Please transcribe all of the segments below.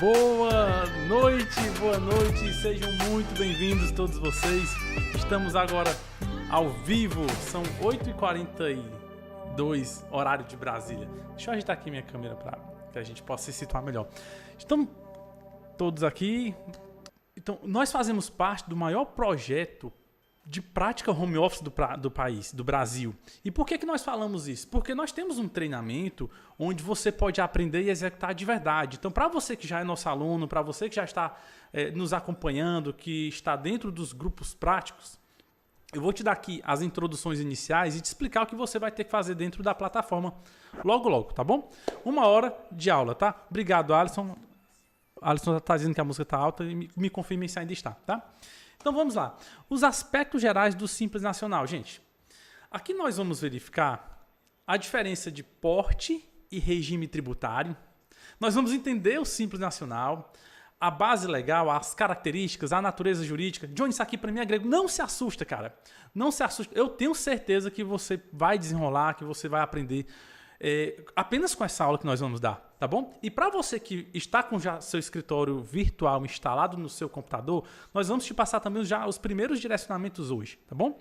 Boa noite, sejam muito bem-vindos todos vocês. Estamos agora ao vivo, são 8h42, horário de Brasília. Deixa eu ajeitar aqui minha câmera para que a gente possa se situar melhor. Estamos todos aqui. Então, nós fazemos parte do maior projeto de prática home office do país, do Brasil. E por que nós falamos isso? Porque nós temos um treinamento onde você pode aprender e executar de verdade. Então, para você que já é nosso aluno, para você que já está nos acompanhando, que está dentro dos grupos práticos, eu vou te dar aqui as introduções iniciais e te explicar o que você vai ter que fazer dentro da plataforma logo, tá bom? 1 hora de aula, tá? Obrigado, Alisson. Alisson está dizendo que a música está alta e me confirme se ainda está, tá? Então vamos lá. Os aspectos gerais do Simples Nacional. Gente, aqui nós vamos verificar a diferença de porte e regime tributário. Nós vamos entender o Simples Nacional, a base legal, as características, a natureza jurídica. Johnny, isso aqui para mim é grego. Não se assusta, cara. Não se assusta. Eu tenho certeza que você vai desenrolar, que você vai aprender apenas com essa aula que nós vamos dar, tá bom? E para você que está com já seu escritório virtual instalado no seu computador, nós vamos te passar também já os primeiros direcionamentos hoje, tá bom?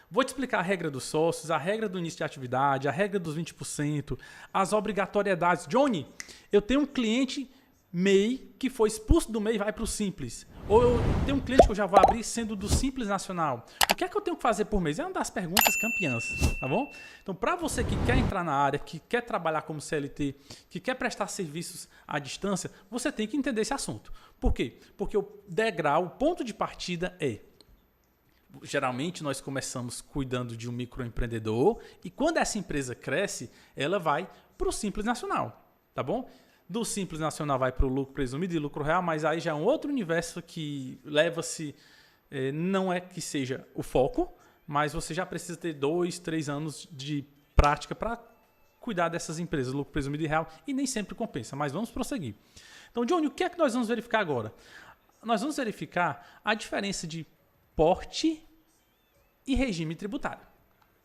Vou te explicar a regra dos sócios, a regra do início de atividade, a regra dos 20%, as obrigatoriedades. Johnny, eu tenho um cliente MEI que foi expulso do MEI e vai para o Simples. Ou eu tenho um cliente que eu já vou abrir sendo do Simples Nacional. O que é que eu tenho que fazer por mês? É uma das perguntas campeãs, tá bom? Então, para você que quer entrar na área, que quer trabalhar como CLT, que quer prestar serviços à distância, você tem que entender esse assunto. Por quê? Porque o degrau, o ponto de partida é... Geralmente, nós começamos cuidando de um microempreendedor e quando essa empresa cresce, ela vai para o Simples Nacional, tá bom? Do Simples Nacional vai para o lucro presumido e lucro real, mas aí já é um outro universo que leva-se, não é que seja o foco, mas você já precisa ter 2, 3 anos de prática para cuidar dessas empresas, lucro presumido e real, e nem sempre compensa, mas vamos prosseguir. Então, Johnny, o que é que nós vamos verificar agora? Nós vamos verificar a diferença de porte e regime tributário,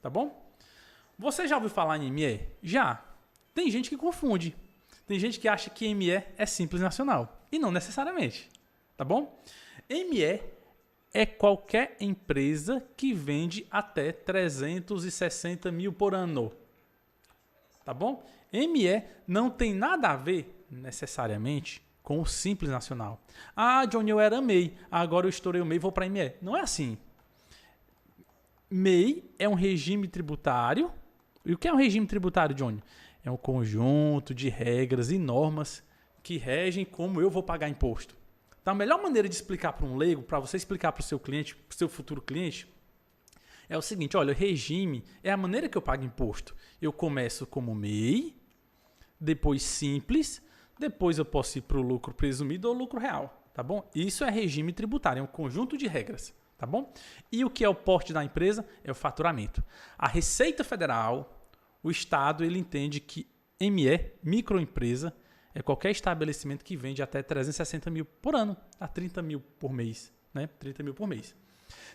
tá bom? Você já ouviu falar em ME? Já. Tem gente que confunde. Tem gente que acha que ME é Simples Nacional. E não necessariamente. Tá bom? ME é qualquer empresa que vende até 360 mil por ano. Tá bom? ME não tem nada a ver, necessariamente, com o Simples Nacional. Ah, Johnny, eu era MEI. Agora eu estourei o MEI e vou para ME. Não é assim. MEI é um regime tributário. E o que é um regime tributário, Johnny? É um conjunto de regras e normas que regem como eu vou pagar imposto. Então, a melhor maneira de explicar para um leigo, para você explicar para o seu cliente, para o seu futuro cliente, é o seguinte: olha, regime é a maneira que eu pago imposto. Eu começo como MEI, depois Simples, depois eu posso ir para o lucro presumido ou lucro real, tá bom? Isso é regime tributário, é um conjunto de regras, tá bom? E o que é o porte da empresa? É o faturamento. A Receita Federal... O Estado ele entende que ME, microempresa, é qualquer estabelecimento que vende até 360 mil por ano, a 30 mil por mês, né? 30 mil por mês.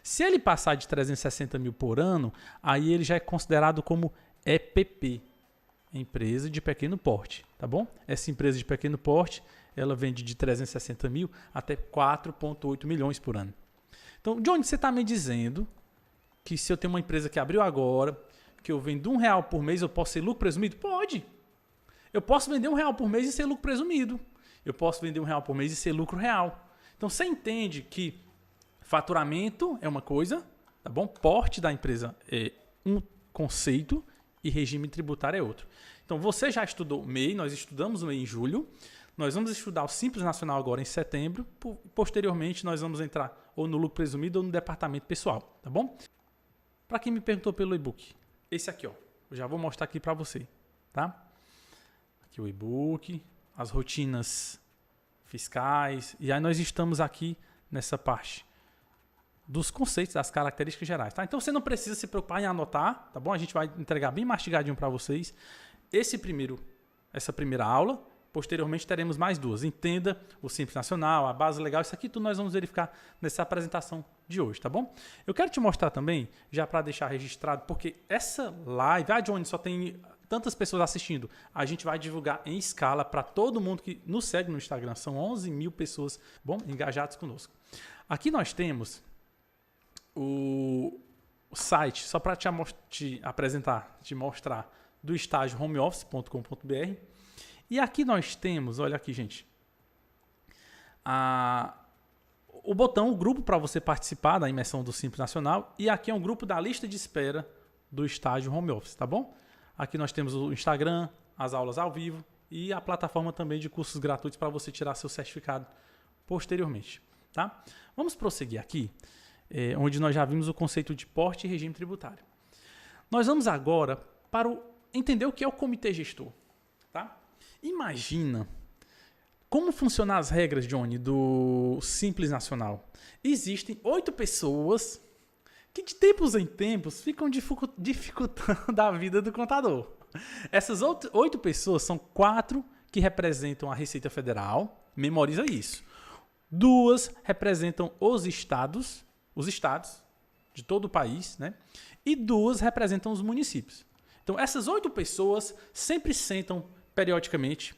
Se ele passar de 360 mil por ano, aí ele já é considerado como EPP, empresa de pequeno porte, tá bom? Essa empresa de pequeno porte, ela vende de 360 mil até 4,8 milhões por ano. Então, Johnny, você está me dizendo que se eu tenho uma empresa que abriu agora, que eu vendo R$1 por mês, eu posso ser lucro presumido? Pode. Eu posso vender R$1 por mês e ser lucro presumido. Eu posso vender R$1 por mês e ser lucro real. Então, você entende que faturamento é uma coisa, tá bom? Porte da empresa é um conceito e regime tributário é outro. Então, você já estudou MEI, nós estudamos o MEI em julho. Nós vamos estudar o Simples Nacional agora em setembro. Posteriormente, nós vamos entrar ou no lucro presumido ou no departamento pessoal, tá bom? Para quem me perguntou pelo e-book, esse aqui, ó, eu já vou mostrar aqui para você, tá? Aqui o e-book, as rotinas fiscais, e aí nós estamos aqui nessa parte dos conceitos, das características gerais, tá? Então você não precisa se preocupar em anotar, tá bom? A gente vai entregar bem mastigadinho para vocês essa primeira aula. Posteriormente teremos mais 2. Entenda o Simples Nacional, a base legal, isso aqui tudo nós vamos verificar nessa apresentação de hoje, tá bom? Eu quero te mostrar também, já para deixar registrado, porque essa live, Johnny, só tem tantas pessoas assistindo. A gente vai divulgar em escala para todo mundo que nos segue no Instagram. São 11 mil pessoas, bom, engajadas conosco. Aqui nós temos o site, só para te apresentar, te mostrar, do estágio homeoffice.com.br. E aqui nós temos, olha aqui, gente, o botão, o grupo para você participar da imersão do Simples Nacional. E aqui é um grupo da lista de espera do estágio home office, tá bom? Aqui nós temos o Instagram, as aulas ao vivo e a plataforma também de cursos gratuitos para você tirar seu certificado posteriormente, tá? Vamos prosseguir aqui, onde nós já vimos o conceito de porte e regime tributário. Nós vamos agora para entender o que é o comitê gestor, tá? Imagina como funcionam as regras, Johnny, do Simples Nacional. Existem 8 pessoas que de tempos em tempos ficam dificultando a vida do contador. Essas 8 pessoas são 4 que representam a Receita Federal, memoriza isso. 2 representam os estados de todo o país, né? E 2 representam os municípios. Então, essas 8 pessoas sempre sentam periodicamente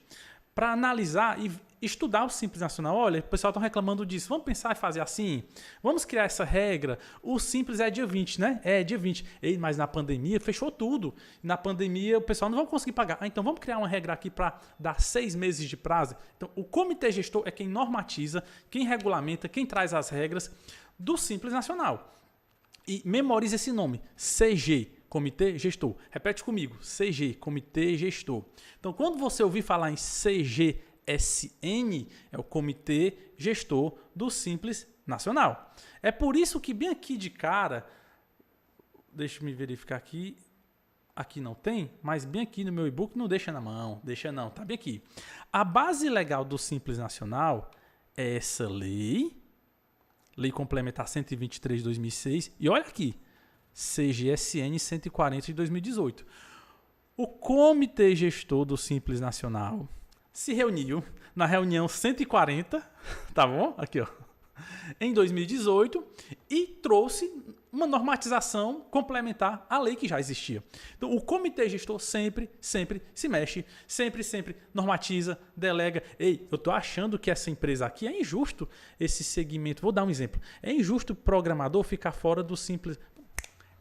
para analisar e estudar o Simples Nacional. Olha, o pessoal está reclamando disso. Vamos pensar em fazer assim? Vamos criar essa regra? O Simples é dia 20, né? É dia 20. Ei, mas na pandemia fechou tudo. Na pandemia o pessoal não vai conseguir pagar. Então vamos criar uma regra aqui para dar 6 meses de prazo. Então o comitê gestor é quem normatiza, quem regulamenta, quem traz as regras do Simples Nacional. E memorize esse nome, CG, Comitê Gestor. Repete comigo, CG, Comitê Gestor. Então, quando você ouvir falar em CGSN, é o Comitê Gestor do Simples Nacional. É por isso que bem aqui de cara, deixa eu me verificar aqui, aqui não tem, mas bem aqui no meu e-book não deixa na mão, deixa não, tá bem aqui. A base legal do Simples Nacional é essa lei complementar 123 de 2006, e olha aqui, CGSN 140 de 2018. O Comitê Gestor do Simples Nacional se reuniu na reunião 140, tá bom? Aqui, ó, em 2018 e trouxe uma normatização complementar à lei que já existia. Então, o Comitê Gestor sempre se mexe, sempre normatiza, delega. Ei, eu tô achando que essa empresa aqui é injusto esse segmento. Vou dar um exemplo. É injusto o programador ficar fora do Simples.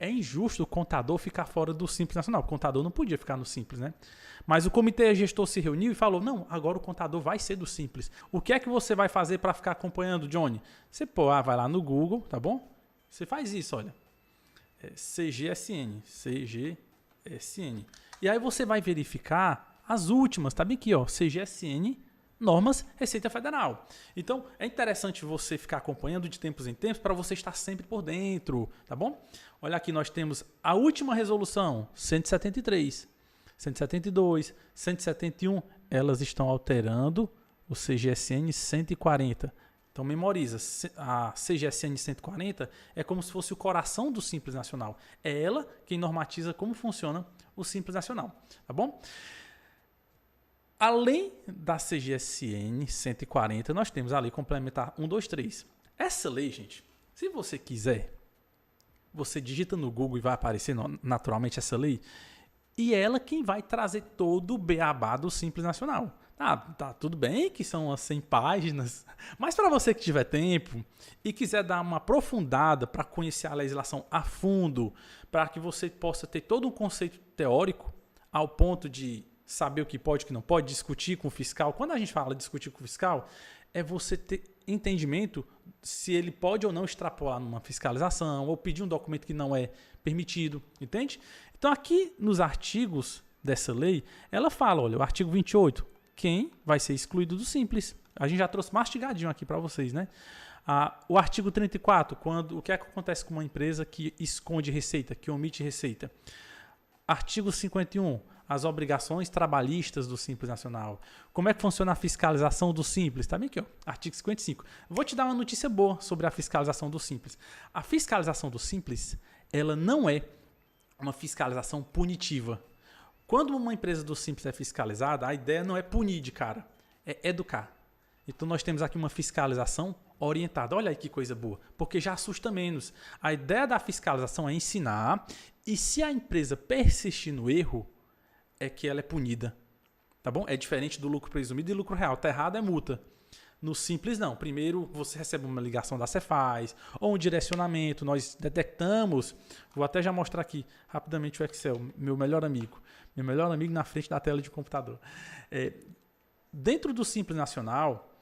É injusto o contador ficar fora do Simples Nacional. O contador não podia ficar no Simples, né? Mas o Comitê Gestor se reuniu e falou, não, agora o contador vai ser do Simples. O que é que você vai fazer para ficar acompanhando, Johnny? Você vai lá no Google, tá bom? Você faz isso, olha. CGSN. E aí você vai verificar as últimas, tá bem aqui, ó. CGSN, normas Receita Federal. Então, é interessante você ficar acompanhando de tempos em tempos para você estar sempre por dentro, tá bom? Olha aqui, nós temos a última resolução, 173, 172, 171, elas estão alterando o CGSN 140. Então, memoriza, a CGSN 140 é como se fosse o coração do Simples Nacional. É ela quem normatiza como funciona o Simples Nacional, tá bom? Além da CGSN 140, nós temos a Lei Complementar 123. Essa lei, gente, se você quiser, você digita no Google e vai aparecer naturalmente essa lei, e é ela quem vai trazer todo o beabá do Simples Nacional. Tá tudo bem que são as 100 páginas, mas para você que tiver tempo e quiser dar uma aprofundada para conhecer a legislação a fundo, para que você possa ter todo um conceito teórico ao ponto de saber o que pode e o que não pode, discutir com o fiscal. Quando a gente fala discutir com o fiscal, é você ter entendimento se ele pode ou não extrapolar numa fiscalização ou pedir um documento que não é permitido, entende? Então aqui nos artigos dessa lei, ela fala, olha, o artigo 28, quem vai ser excluído do Simples. A gente já trouxe mastigadinho aqui para vocês, né? O artigo 34, o que é que acontece com uma empresa que esconde receita, que omite receita? Artigo 51, as obrigações trabalhistas do Simples Nacional. Como é que funciona a fiscalização do Simples? Tá bem aqui, ó, artigo 55. Vou te dar uma notícia boa sobre a fiscalização do Simples. A fiscalização do Simples, ela não é uma fiscalização punitiva. Quando uma empresa do Simples é fiscalizada, a ideia não é punir de cara, é educar. Então nós temos aqui uma fiscalização orientada. Olha aí que coisa boa, porque já assusta menos. A ideia da fiscalização é ensinar, e se a empresa persistir no erro, é que ela é punida. Tá bom? É diferente do lucro presumido e lucro real. Tá errado é multa. No simples, não. Primeiro, você recebe uma ligação da Cefaz ou um direcionamento. Nós detectamos, vou até já mostrar aqui rapidamente o Excel, meu melhor amigo. Meu melhor amigo na frente da tela de computador. Dentro do Simples Nacional,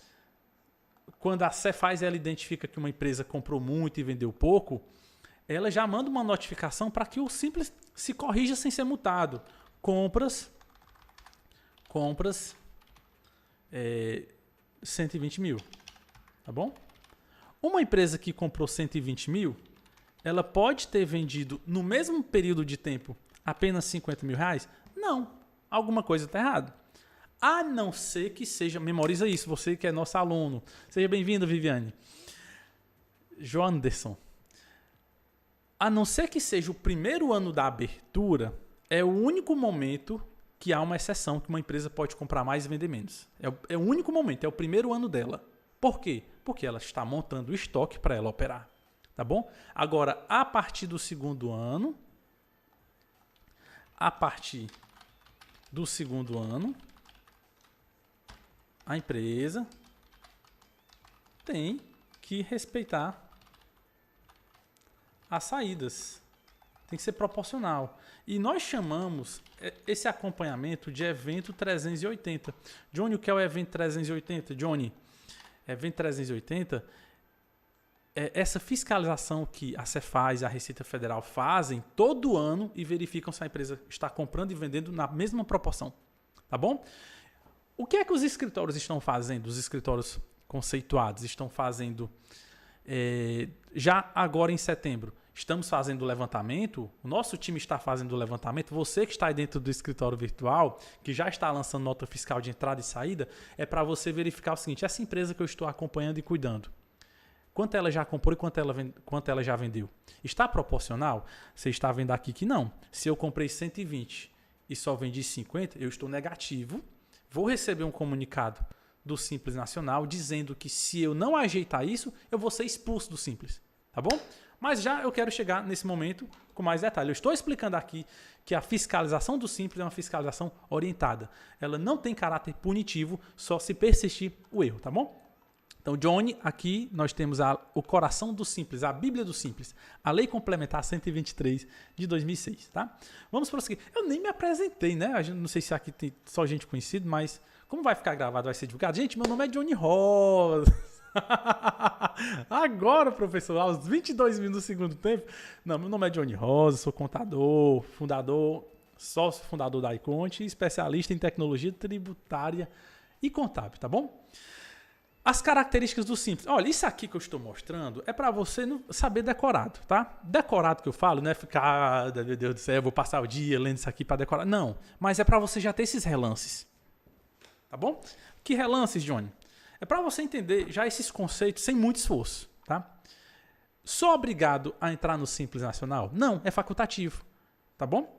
quando a Cefaz ela identifica que uma empresa comprou muito e vendeu pouco, ela já manda uma notificação para que o Simples se corrija sem ser multado. Compras 120 mil, tá bom? Uma empresa que comprou 120 mil, ela pode ter vendido no mesmo período de tempo apenas 50 mil reais? Não, alguma coisa está errada. A não ser que seja, memoriza isso, você que é nosso aluno. Seja bem-vindo, Viviane. Joanderson. A não ser que seja o primeiro ano da abertura, é o único momento que há uma exceção, que uma empresa pode comprar mais e vender menos. É o único momento, é o primeiro ano dela. Por quê? Porque ela está montando o estoque para ela operar. Tá bom? Agora, a partir do segundo ano, a empresa tem que respeitar as saídas. Tem que ser proporcional. E nós chamamos esse acompanhamento de evento 380. Johnny, o que é o evento 380? Johnny, evento 380 é essa fiscalização que a Cefaz e a Receita Federal fazem todo ano e verificam se a empresa está comprando e vendendo na mesma proporção. Tá bom? O que é que os escritórios estão fazendo? Os escritórios conceituados estão fazendo já agora em setembro. Estamos fazendo o levantamento, o nosso time está fazendo o levantamento, você que está aí dentro do escritório virtual, que já está lançando nota fiscal de entrada e saída, é para você verificar o seguinte, essa empresa que eu estou acompanhando e cuidando, quanto ela já comprou e quanto ela já vendeu? Está proporcional? Você está vendo aqui que não. Se eu comprei 120 e só vendi 50, eu estou negativo, vou receber um comunicado do Simples Nacional dizendo que se eu não ajeitar isso, eu vou ser expulso do Simples, tá bom? Mas já eu quero chegar nesse momento com mais detalhe. Eu estou explicando aqui que a fiscalização do Simples é uma fiscalização orientada. Ela não tem caráter punitivo, só se persistir o erro, tá bom? Então, Johnny, aqui nós temos o coração do Simples, a Bíblia do Simples, a Lei Complementar 123 de 2006, tá? Vamos prosseguir. Eu nem me apresentei, né? Não sei se aqui tem só gente conhecida, mas como vai ficar gravado, vai ser divulgado. Gente, meu nome é Johnny Rosa. Agora, professor, aos 22 minutos do segundo tempo. Não, meu nome é Johnny Rosa, sou contador, sócio fundador da iConte, especialista em tecnologia tributária e contábil, tá bom? As características do Simples. Olha, isso aqui que eu estou mostrando é para você saber decorado, tá? Decorado que eu falo, não é ficar, meu Deus do céu, eu vou passar o dia lendo isso aqui para decorar. Não, mas é para você já ter esses relances, tá bom? Que relances, Johnny? É para você entender já esses conceitos sem muito esforço, tá? Sou obrigado a entrar no Simples Nacional? Não, é facultativo, tá bom?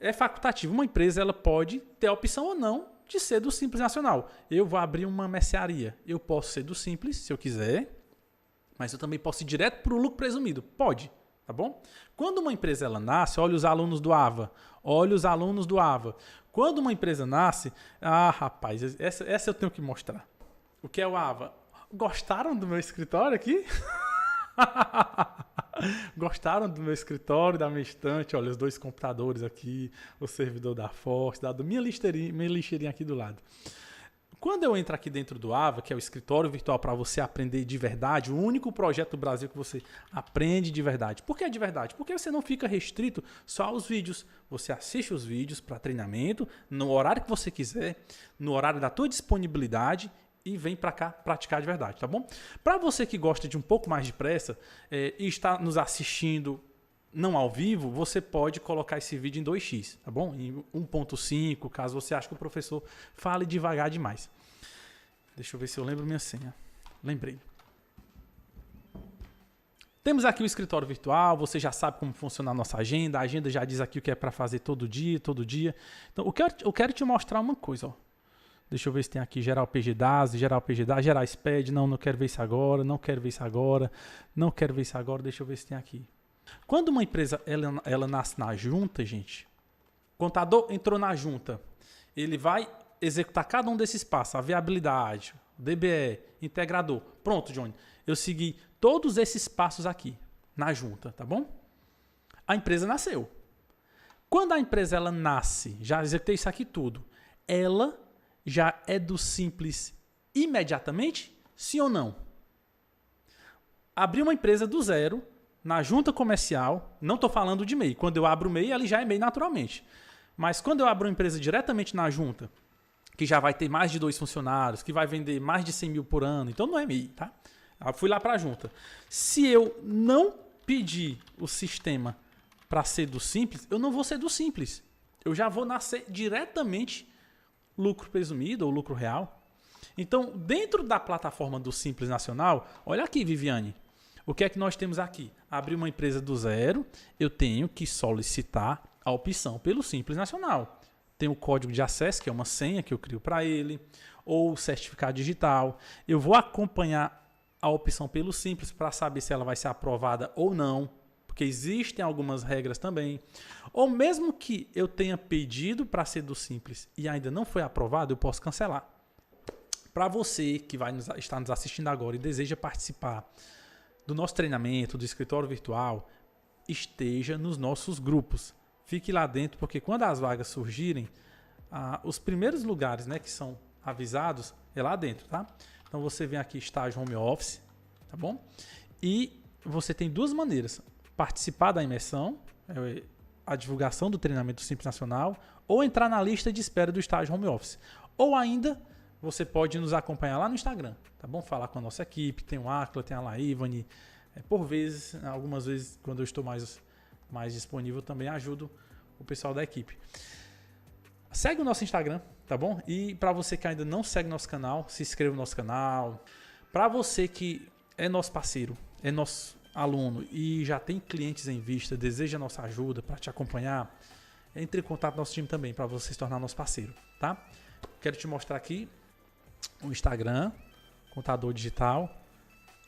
É facultativo. Uma empresa ela pode ter a opção ou não de ser do Simples Nacional. Eu vou abrir uma mercearia. Eu posso ser do Simples, se eu quiser, mas eu também posso ir direto para o lucro presumido. Pode, tá bom? Quando uma empresa ela nasce, olha os alunos do AVA. Olha os alunos do AVA. Quando uma empresa nasce, rapaz, essa eu tenho que mostrar. O que é o AVA? Gostaram do meu escritório aqui? Gostaram do meu escritório, da minha estante? Olha, os dois computadores aqui, o servidor da Force, minha lixeirinha aqui do lado. Quando eu entro aqui dentro do AVA, que é o escritório virtual para você aprender de verdade, o único projeto do Brasil que você aprende de verdade. Por que de verdade? Porque você não fica restrito só aos vídeos. Você assiste os vídeos para treinamento, no horário que você quiser, no horário da tua disponibilidade, e vem para cá praticar de verdade, tá bom? Para você que gosta de um pouco mais de pressa e está nos assistindo não ao vivo, você pode colocar esse vídeo em 2x, tá bom? Em 1.5, caso você ache que o professor fale devagar demais. Deixa eu ver se eu lembro minha senha. Lembrei. Temos aqui o escritório virtual, você já sabe como funciona a nossa agenda, a agenda já diz aqui o que é para fazer todo dia, todo dia. Então, eu quero te mostrar uma coisa, ó. Deixa eu ver se tem aqui geral PG DAS, geral SPED. Não quero ver isso agora, não quero ver isso agora, não quero ver isso agora. Deixa eu ver se tem aqui. Quando uma empresa ela nasce na junta, gente, Contador entrou na junta. Ele vai executar cada um desses passos. A viabilidade, DBE, integrador. Pronto, Johnny. Eu segui todos esses passos aqui na junta, tá bom? A empresa nasceu. Quando a empresa ela nasce, já executei isso aqui tudo, ela já é do Simples imediatamente? Sim ou não? Abri uma empresa do zero, na junta comercial, não estou falando de MEI. Quando eu abro o MEI, ele já é MEI naturalmente. Mas quando eu abro uma empresa diretamente na junta, que já vai ter mais de 2 funcionários, que vai vender mais de 100 mil por ano, então não é MEI, tá? Eu fui lá para a junta. Se eu não pedir o sistema para ser do Simples, eu não vou ser do Simples. Eu já vou nascer diretamente lucro presumido ou lucro real. Então, dentro da plataforma do Simples Nacional, olha aqui, Viviane, o que é que nós temos aqui? Abrir uma empresa do zero, eu tenho que solicitar a opção pelo Simples Nacional. Tem o código de acesso, que é uma senha que eu crio para ele, ou o certificado digital. Eu vou acompanhar a opção pelo Simples para saber se ela vai ser aprovada ou não, porque existem algumas regras também. Ou mesmo que eu tenha pedido para ser do Simples e ainda não foi aprovado, eu posso cancelar. Para você que vai estar nos assistindo agora e deseja participar do nosso treinamento, do escritório virtual, esteja nos nossos grupos. Fique lá dentro, porque quando as vagas surgirem, os primeiros lugares, né, que são avisados é lá dentro, tá? Então você vem aqui, estágio home office, tá bom? E você tem 2 maneiras: participar da imersão, a divulgação do treinamento do Simples Nacional, ou entrar na lista de espera do estágio home office. Ou ainda, você pode nos acompanhar lá no Instagram, tá bom? Falar com a nossa equipe, tem o Acla, tem a Laívane. Por vezes, algumas vezes, quando eu estou mais disponível, também ajudo o pessoal da equipe. Segue o nosso Instagram, tá bom? E para você que ainda não segue nosso canal, se inscreva no nosso canal. Para você que é nosso parceiro, é nosso aluno e já tem clientes em vista, deseja nossa ajuda para te acompanhar, entre em contato com nosso time também para você se tornar nosso parceiro, tá? Quero te mostrar aqui o Instagram, Contador Digital.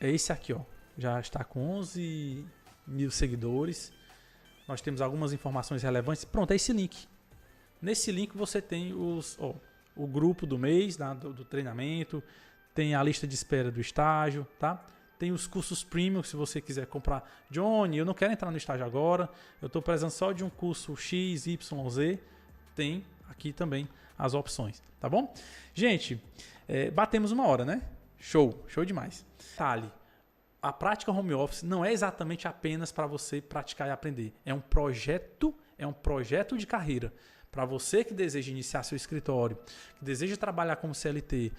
É esse aqui, ó. Já está com 11 mil seguidores. Nós temos algumas informações relevantes. Pronto, é esse link. Nesse link você tem o grupo do mês, do treinamento, tem a lista de espera do estágio, tá? Tem os cursos premium, se você quiser comprar. Johnny, eu não quero entrar no estágio agora, eu estou precisando só de um curso X, Y, Z. Tem aqui também as opções, tá bom? Gente, batemos 1 hora, né? Show demais. Detalhe, a prática home office não é exatamente apenas para você praticar e aprender. É um projeto de carreira. Para você que deseja iniciar seu escritório, que deseja trabalhar como CLT,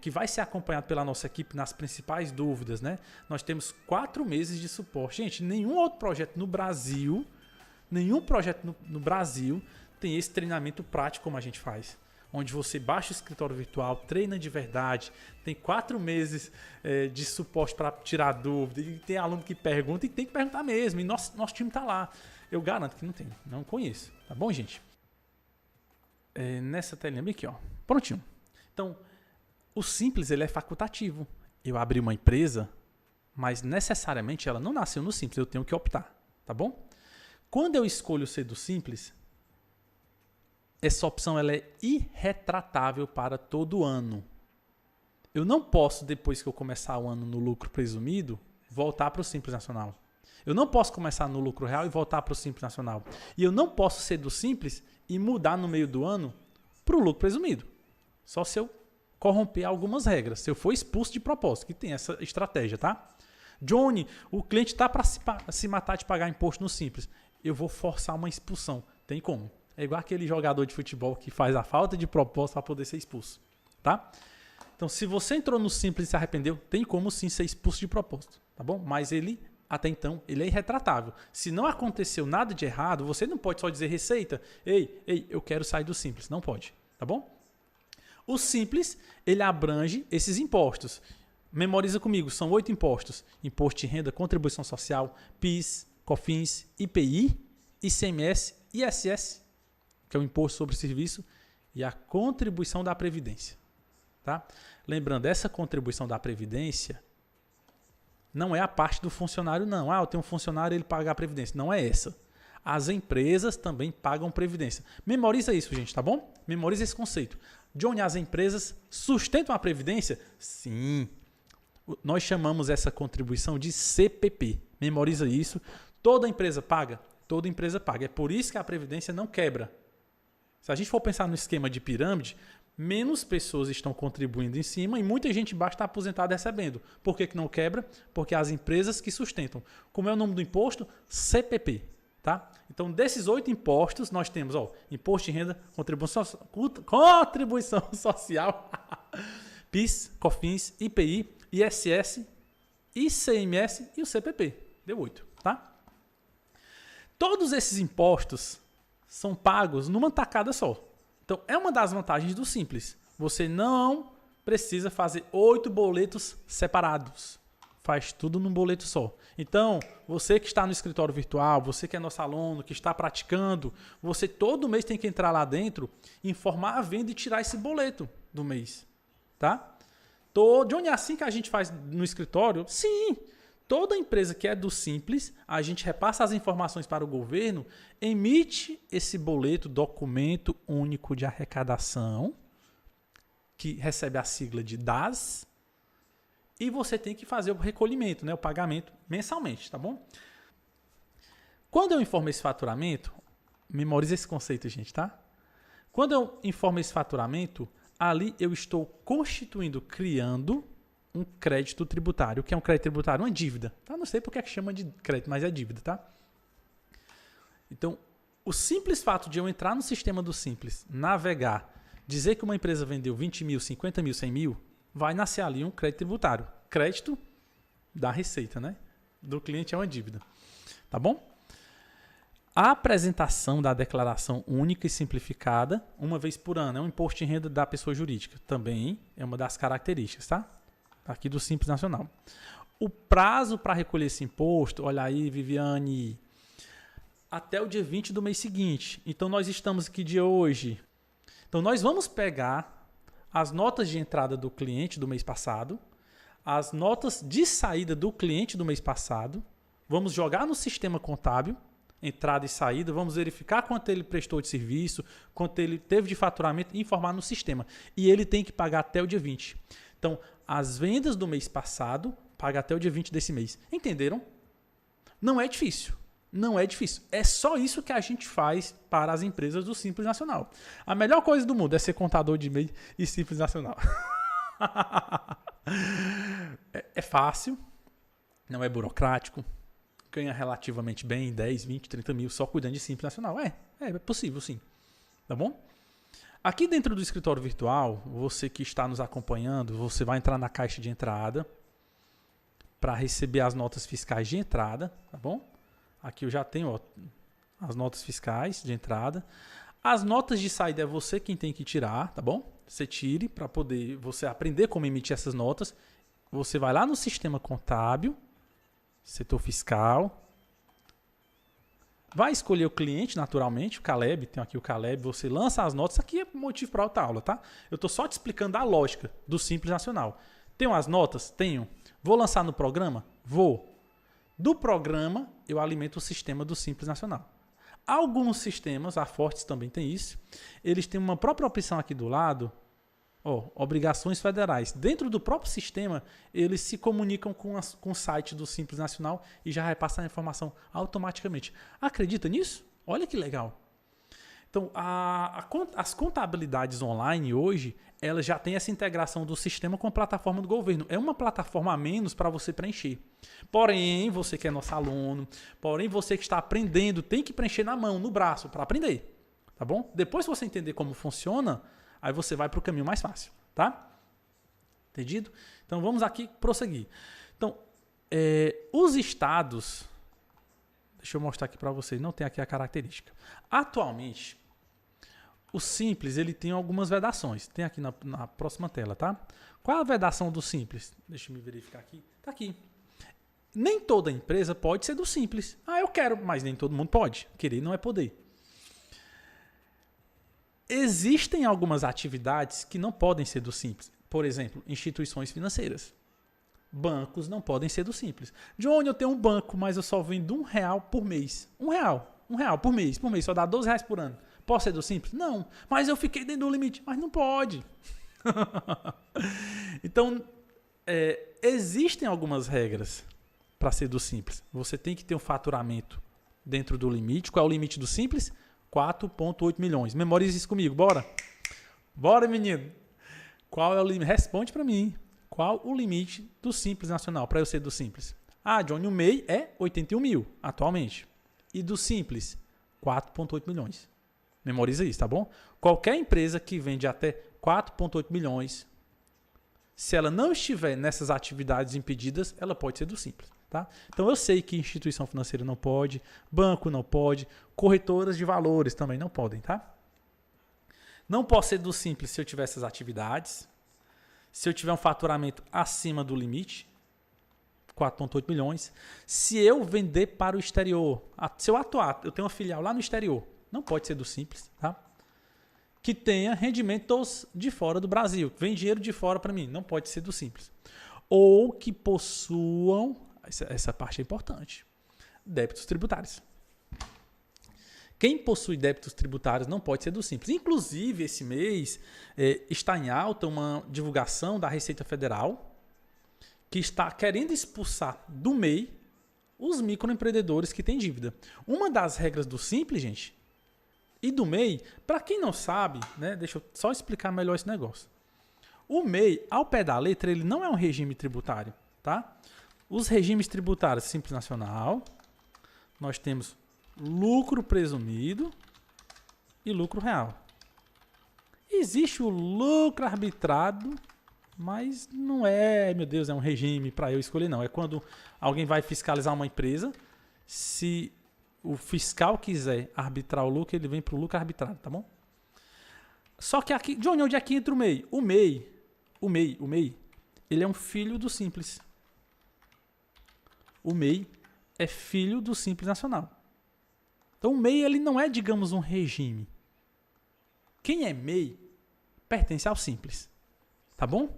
que vai ser acompanhado pela nossa equipe nas principais dúvidas, né? Nós temos 4 meses de suporte. Gente, nenhum outro projeto no Brasil, tem esse treinamento prático como a gente faz. Onde você baixa o escritório virtual, treina de verdade, tem 4 meses de suporte para tirar dúvida, e tem aluno que pergunta e tem que perguntar mesmo, e nosso time está lá. Eu garanto que não conheço, tá bom, gente? Nessa telinha aqui, ó, prontinho. Então, o Simples ele é facultativo. Eu abri uma empresa, mas necessariamente ela não nasceu no Simples, eu tenho que optar, tá bom? Quando eu escolho ser do Simples, essa opção ela é irretratável para todo ano. Eu não posso, depois que eu começar o ano no lucro presumido, voltar para o Simples Nacional. Eu não posso começar no lucro real e voltar para o Simples Nacional. E eu não posso ser do Simples e mudar no meio do ano para o lucro presumido. Só se eu corromper algumas regras, se eu for expulso de propósito, que tem essa estratégia, tá? Johnny, o cliente está para se matar de pagar imposto no Simples. Eu vou forçar uma expulsão. Tem como. É igual aquele jogador de futebol que faz a falta de propósito para poder ser expulso, tá? Então, se você entrou no Simples e se arrependeu, tem como sim ser expulso de propósito, tá bom? Mas até então, ele é irretratável. Se não aconteceu nada de errado, você não pode só dizer Receita, ei, eu quero sair do Simples. Não pode, tá bom? O Simples, ele abrange esses impostos. Memoriza comigo, são 8 impostos. Imposto de renda, contribuição social, PIS, COFINS, IPI, ICMS, ISS, que é o imposto sobre o serviço, e a contribuição da Previdência. Tá? Lembrando, essa contribuição da Previdência não é a parte do funcionário, não. Eu tenho um funcionário, ele paga a Previdência. Não é essa. as empresas também pagam previdência. Memoriza isso, gente, tá bom? Memoriza esse conceito. Johnny, as empresas sustentam a previdência? Sim. Nós chamamos essa contribuição de CPP. Memoriza isso. Toda empresa paga? Toda empresa paga. É por isso que a previdência não quebra. Se a gente for pensar no esquema de pirâmide, menos pessoas estão contribuindo em cima e muita gente embaixo está aposentada recebendo. Por que não quebra? Porque as empresas que sustentam. Como é o nome do imposto? CPP. Tá? Então, desses 8 impostos, nós temos imposto de renda, contribuição social, PIS, COFINS, IPI, ISS, ICMS e o CPP. Deu 8. Tá? Todos esses impostos são pagos numa tacada só. Então, é uma das vantagens do Simples. Você não precisa fazer 8 boletos separados. Faz tudo num boleto só. Então, você que está no escritório virtual, você que é nosso aluno, que está praticando, você todo mês tem que entrar lá dentro, informar a venda e tirar esse boleto do mês. Tá? Johnny, é assim que a gente faz no escritório? Sim. Toda empresa que é do Simples, a gente repassa as informações para o governo, emite esse boleto, documento único de arrecadação, que recebe a sigla de DAS, e você tem que fazer o recolhimento, né, o pagamento mensalmente, tá bom? Quando eu informo esse faturamento, memorize esse conceito, gente, tá? Quando eu informo esse faturamento, ali eu estou constituindo, criando um crédito tributário. O que é um crédito tributário? Uma dívida. Tá? Não sei porque é que chama de crédito, mas é dívida, tá? Então, o simples fato de eu entrar no sistema do Simples, navegar, dizer que uma empresa vendeu 20 mil, 50 mil, 100 mil, vai nascer ali um crédito tributário. Crédito da receita, né? Do cliente é uma dívida. Tá bom? A apresentação da declaração única e simplificada, uma vez por ano, é um imposto de renda da pessoa jurídica. Também é uma das características, tá? Aqui do Simples Nacional. O prazo para recolher esse imposto, olha aí, Viviane, até o dia 20 do mês seguinte. Então, nós estamos aqui dia hoje. Então, nós vamos pegar as notas de entrada do cliente do mês passado, as notas de saída do cliente do mês passado, vamos jogar no sistema contábil, entrada e saída, vamos verificar quanto ele prestou de serviço, quanto ele teve de faturamento e informar no sistema. E ele tem que pagar até o dia 20. Então, as vendas do mês passado, paga até o dia 20 desse mês. Entenderam? Não é difícil. Não é difícil. É só isso que a gente faz para as empresas do Simples Nacional. A melhor coisa do mundo é ser contador de MEI e Simples Nacional. É fácil, não é burocrático, ganha relativamente bem, 10, 20, 30 mil só cuidando de Simples Nacional. É possível sim. Tá bom? Aqui dentro do escritório virtual, você que está nos acompanhando, você vai entrar na caixa de entrada para receber as notas fiscais de entrada, tá bom? Aqui eu já tenho as notas fiscais de entrada. As notas de saída é você quem tem que tirar, tá bom? Você tire para poder você aprender como emitir essas notas. Você vai lá no sistema contábil, setor fiscal, vai escolher o cliente, naturalmente, o Caleb, tem aqui o Caleb, você lança as notas, isso aqui é motivo para outra aula, tá? Eu estou só te explicando a lógica do Simples Nacional. Tenho as notas? Tenho. Vou lançar no programa? Vou. Do programa, eu alimento o sistema do Simples Nacional. Alguns sistemas, a Fortes também tem isso, eles têm uma própria opção aqui do lado, obrigações federais. Dentro do próprio sistema, eles se comunicam com o site do Simples Nacional e já repassam a informação automaticamente. Acredita nisso? Olha que legal. Então, as contabilidades online hoje, elas já têm essa integração do sistema com a plataforma do governo. É uma plataforma a menos para você preencher. Porém, você que é nosso aluno, porém você que está aprendendo, tem que preencher na mão, no braço, para aprender. Tá bom? Depois que você entender como funciona, aí você vai para o caminho mais fácil. Tá? Entendido? Então, vamos aqui prosseguir. Então, os estados... Deixa eu mostrar aqui para vocês, não tem aqui a característica. Atualmente, o Simples ele tem algumas vedações. Tem aqui na próxima tela, tá? Qual é a vedação do Simples? Deixa eu me verificar aqui. Tá aqui. Nem toda empresa pode ser do Simples. Ah, eu quero, mas nem todo mundo pode. Querer não é poder. Existem algumas atividades que não podem ser do Simples. Por exemplo, instituições financeiras. Bancos não podem ser do Simples. Johnny, eu tenho um banco, mas eu só vendo R$1 por mês. R$1. R$1 por mês, só dá R$12 por ano. Posso ser do Simples? Não. Mas eu fiquei dentro do limite. Mas não pode. Então, existem algumas regras para ser do Simples. Você tem que ter um faturamento dentro do limite. Qual é o limite do Simples? 4,8 milhões. Memorize isso comigo, bora? Bora, menino. Qual é o limite? Responde para mim. Qual o limite do Simples Nacional para eu ser do Simples? Ah, Johnny, o MEI é 81 mil atualmente. E do Simples, 4,8 milhões. Memoriza isso, tá bom? Qualquer empresa que vende até 4,8 milhões, se ela não estiver nessas atividades impedidas, ela pode ser do Simples. Tá? Então eu sei que instituição financeira não pode, banco não pode, corretoras de valores também não podem. Tá? Não posso ser do Simples se eu tiver essas atividades, se eu tiver um faturamento acima do limite, 4,8 milhões, se eu vender para o exterior, se eu atuar, eu tenho uma filial lá no exterior, não pode ser do Simples, tá? Que tenha rendimentos de fora do Brasil, vem dinheiro de fora para mim, não pode ser do Simples. Ou que possuam, essa parte é importante, débitos tributários. Quem possui débitos tributários não pode ser do Simples. Inclusive, esse mês está em alta uma divulgação da Receita Federal que está querendo expulsar do MEI os microempreendedores que têm dívida. Uma das regras do Simples, gente, e do MEI, para quem não sabe, né, deixa eu só explicar melhor esse negócio. O MEI, ao pé da letra, ele não é um regime tributário, tá? Os regimes tributários Simples Nacional, nós temos lucro presumido e lucro real. Existe o lucro arbitrado, mas não é, meu Deus, é um regime para eu escolher, não. É quando alguém vai fiscalizar uma empresa, se o fiscal quiser arbitrar o lucro, ele vem para o lucro arbitrado, tá bom? Só que aqui, Johnny, onde é que entra o MEI? O MEI, ele é um filho do Simples. O MEI é filho do Simples Nacional. Então o MEI, ele não é, digamos, um regime. Quem é MEI pertence ao Simples, tá bom?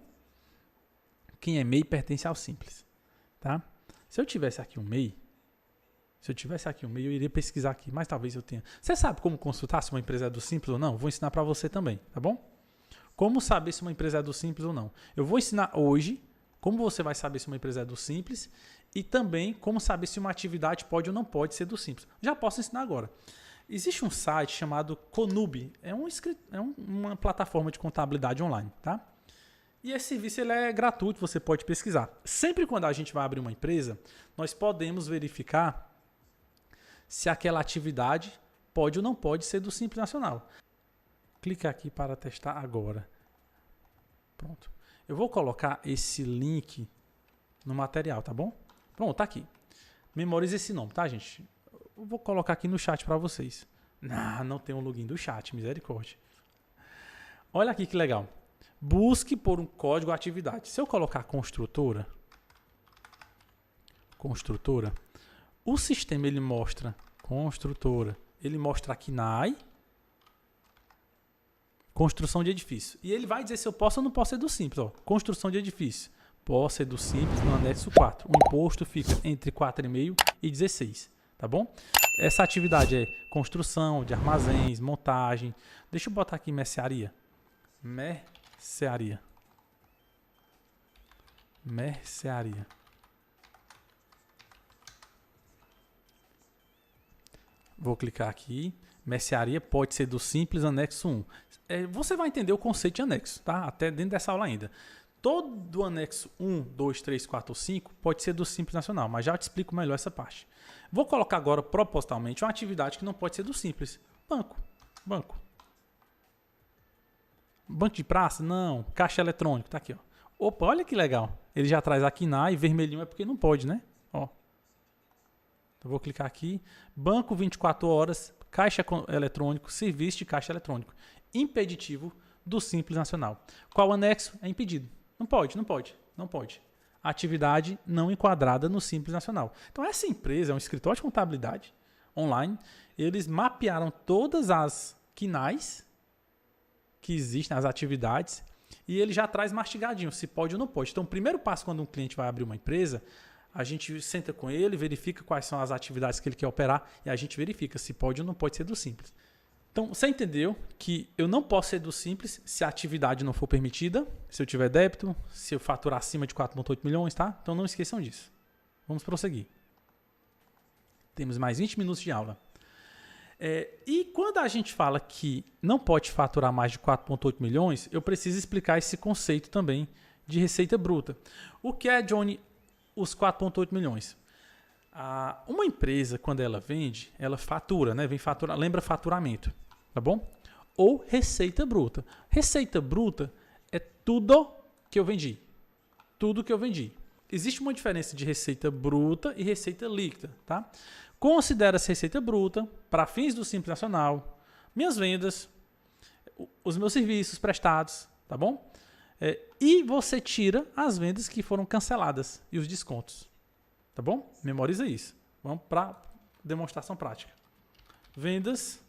Quem é MEI pertence ao Simples, tá? Se eu tivesse aqui um MEI, eu iria pesquisar aqui, mas talvez eu tenha. Você sabe como consultar se uma empresa é do Simples ou não? Vou ensinar para você também, tá bom? Como saber se uma empresa é do Simples ou não? Eu vou ensinar hoje como você vai saber se uma empresa é do Simples e também como saber se uma atividade pode ou não pode ser do Simples. Já posso ensinar agora. Existe um site chamado Conub, uma plataforma de contabilidade online, tá? E esse serviço ele é gratuito, você pode pesquisar. Sempre quando a gente vai abrir uma empresa, nós podemos verificar se aquela atividade pode ou não pode ser do Simples Nacional. Clica aqui para testar agora. Pronto. Eu vou colocar esse link no material, tá bom? Pronto, tá aqui. Memorize esse nome, tá, gente? Eu vou colocar aqui no chat para vocês. Não tem um login do chat, misericórdia. Olha aqui que legal. Busque por um código atividade. Se eu colocar construtora, o sistema ele mostra construtora, ele mostra a KNAI, construção de edifício. E ele vai dizer se eu posso ou não posso ser do Simples. Ó, construção de edifício. Posso ser do Simples no anexo 4. O imposto fica entre 4,5 e 16. Tá bom? Essa atividade é construção de armazéns, montagem. Deixa eu botar aqui mercearia. Mercearia. Vou clicar aqui. Mercearia pode ser do Simples anexo 1. Você vai entender o conceito de anexo, tá? Até dentro dessa aula ainda. Todo anexo 1, 2, 3, 4 ou 5 pode ser do Simples Nacional, mas já te explico melhor essa parte. Vou colocar agora propositalmente uma atividade que não pode ser do Simples. Banco de praça? Não. Caixa eletrônico, tá aqui, ó. Opa, olha que legal. Ele já traz aqui na e vermelhinho é porque não pode, né? Ó. Então, vou clicar aqui. Banco 24 horas, caixa eletrônico, serviço de caixa eletrônico. Impeditivo do Simples Nacional. Qual anexo? É impedido. Não pode. Atividade não enquadrada no Simples Nacional. Então, essa empresa é um escritório de contabilidade online. Eles mapearam todas as KNAIs que existem, as atividades, e ele já traz mastigadinho, se pode ou não pode. Então, o primeiro passo quando um cliente vai abrir uma empresa, A gente senta com ele, verifica quais são as atividades que ele quer operar e a gente verifica se pode ou não pode ser do Simples. Então, você entendeu que eu não posso ser do Simples se a atividade não for permitida, se eu tiver débito, se eu faturar acima de 4,8 milhões, tá? Então, não esqueçam disso. Vamos prosseguir. Temos mais 20 minutos de aula. E quando a gente fala que não pode faturar mais de 4,8 milhões, eu preciso explicar esse conceito também de receita bruta. O que é, Johnny, os 4,8 milhões? Uma empresa, quando ela vende, ela fatura, né? Lembra faturamento, tá bom? Ou receita bruta. Receita bruta é tudo que eu vendi. Tudo que eu vendi. Existe uma diferença de receita bruta e receita líquida, tá? Considera-se receita bruta, para fins do Simples Nacional, minhas vendas, os meus serviços prestados, tá bom? E você tira as vendas que foram canceladas e os descontos, tá bom? Memoriza isso. Vamos para demonstração prática. Vendas,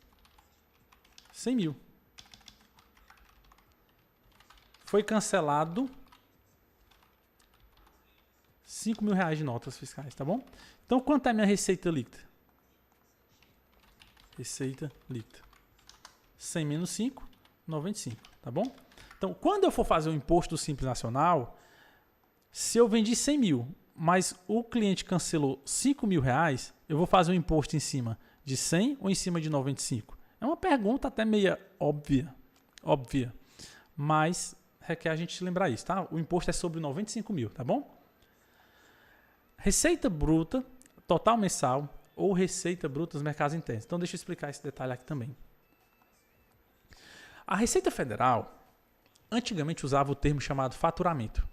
100 mil. Foi cancelado 5 mil reais de notas fiscais, tá bom? Então, quanto é a minha receita líquida? Receita líquida. 100 menos 5, 95, tá bom? Então, quando eu for fazer o imposto do Simples Nacional, se eu vendi 100 mil, mas o cliente cancelou 5 mil reais, eu vou fazer o imposto em cima de 100 ou em cima de 95? É uma pergunta até meio óbvia, mas requer a gente lembrar isso, tá? O imposto é sobre 95 mil, tá bom? Receita bruta, total mensal ou receita bruta dos mercados internos. Então, deixa eu explicar esse detalhe aqui também. A Receita Federal antigamente usava o termo chamado faturamento.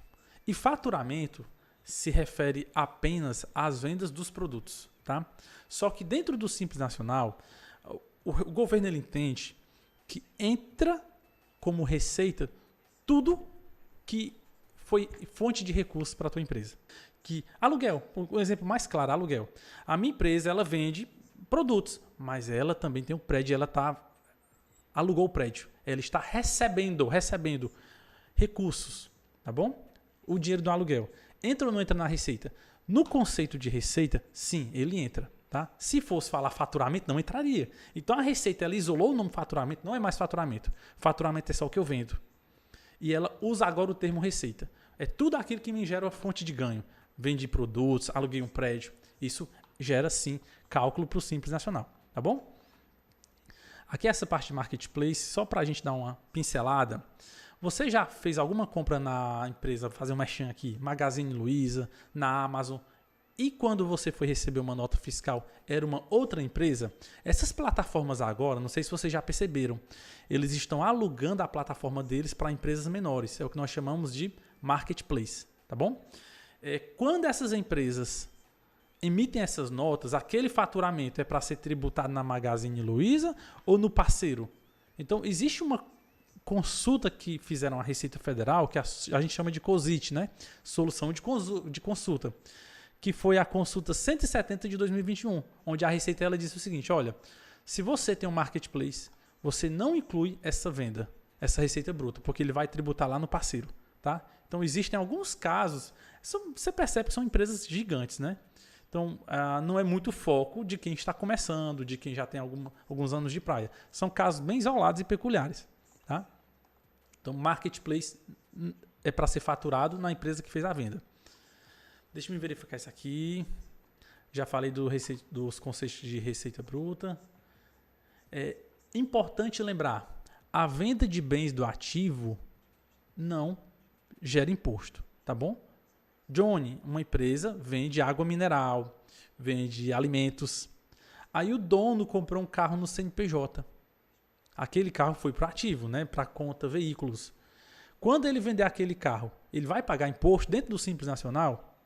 E faturamento se refere apenas às vendas dos produtos, tá? Só que dentro do Simples Nacional, o governo ele entende que entra como receita tudo que foi fonte de recursos para a tua empresa. Que aluguel, o exemplo mais claro, aluguel. A minha empresa ela vende produtos, mas ela também tem um prédio, alugou o prédio. Ela está recebendo recursos, tá bom? O dinheiro do aluguel. Entra ou não entra na receita? No conceito de receita, sim, ele entra, tá? Se fosse falar faturamento, não entraria. Então a receita ela isolou o nome faturamento, não é mais faturamento. Faturamento é só o que eu vendo. E ela usa agora o termo receita. É tudo aquilo que me gera uma fonte de ganho. Vendi produtos, aluguei um prédio. Isso gera, sim, cálculo para o Simples Nacional. Tá bom? Aqui essa parte de Marketplace, só para a gente dar uma pincelada. Você já fez alguma compra na empresa, fazer um merchan aqui, Magazine Luiza, na Amazon, e quando você foi receber uma nota fiscal, era uma outra empresa? Essas plataformas agora, não sei se vocês já perceberam, eles estão alugando a plataforma deles para empresas menores. É o que nós chamamos de Marketplace. Tá bom? Quando essas empresas emitem essas notas, aquele faturamento é para ser tributado na Magazine Luiza ou no parceiro? Então, existe uma consulta que fizeram a Receita Federal, que a gente chama de COSIT, né? Solução de consulta, que foi a consulta 170 de 2021, onde a Receita ela disse o seguinte, olha, se você tem um marketplace, você não inclui essa venda, essa receita bruta, porque ele vai tributar lá no parceiro, tá? Então, existem alguns casos, você percebe que são empresas gigantes, né? Então, não é muito foco de quem está começando, de quem já tem alguns anos de praia. São casos bem isolados e peculiares, tá? Então, marketplace é para ser faturado na empresa que fez a venda. Deixa eu verificar isso aqui. Já falei dos conceitos de receita bruta. É importante lembrar, a venda de bens do ativo não gera imposto, tá bom? Johnny, uma empresa, vende água mineral, vende alimentos. Aí o dono comprou um carro no CNPJ. Aquele carro foi para o ativo, né? Para conta veículos. Quando ele vender aquele carro, ele vai pagar imposto dentro do Simples Nacional?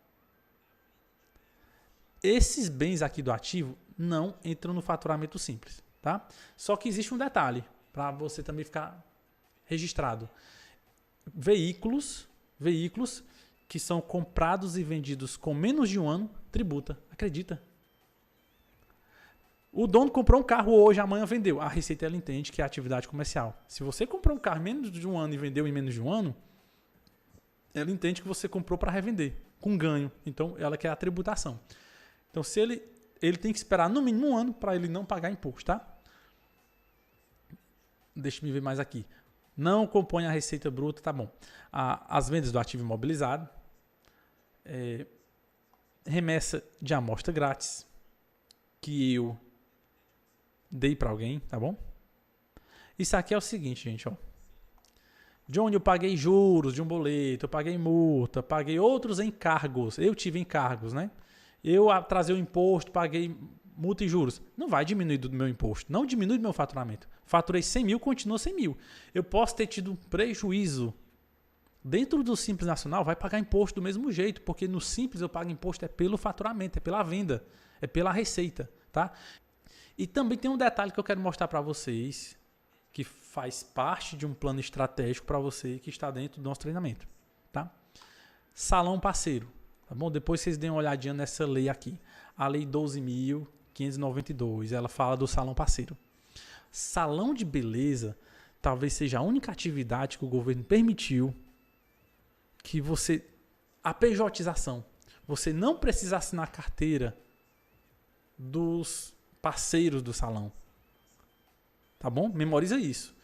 Esses bens aqui do ativo não entram no faturamento simples, tá? Só que existe um detalhe para você também ficar registrado. Veículos que são comprados e vendidos com menos de um ano, tributa. Acredita? O dono comprou um carro hoje, amanhã vendeu. A Receita ela entende que é atividade comercial. Se você comprou um carro em menos de um ano e vendeu em menos de um ano, ela entende que você comprou para revender. com ganho. Então, ela quer a tributação. Então, se ele tem que esperar no mínimo 1 ano para ele não pagar imposto, tá? Deixa eu ver mais aqui. Não compõe a receita bruta, tá bom. As vendas do ativo imobilizado, remessa de amostra grátis que eu dei para alguém, tá bom? Isso aqui é o seguinte, gente, ó. De onde eu paguei juros de um boleto, eu paguei multa, paguei outros encargos. Eu tive encargos, né? Eu atrasei o imposto, paguei multa e juros. Não vai diminuir do meu imposto. Não diminui do meu faturamento. Faturei 100 mil, continua 100 mil. Eu posso ter tido um prejuízo. Dentro do Simples Nacional, vai pagar imposto do mesmo jeito, porque no Simples eu pago imposto pelo faturamento, é pela venda, é pela receita, tá? E também tem um detalhe que eu quero mostrar para vocês, que faz parte de um plano estratégico para você que está dentro do nosso treinamento, tá? Salão parceiro, tá bom? Depois vocês deem uma olhadinha nessa lei aqui. A lei 12.592, ela fala do salão parceiro. Salão de beleza talvez seja a única atividade que o governo permitiu que você... A pejotização. Você não precisa assinar carteira dos parceiros do salão. Tá bom? Memoriza isso.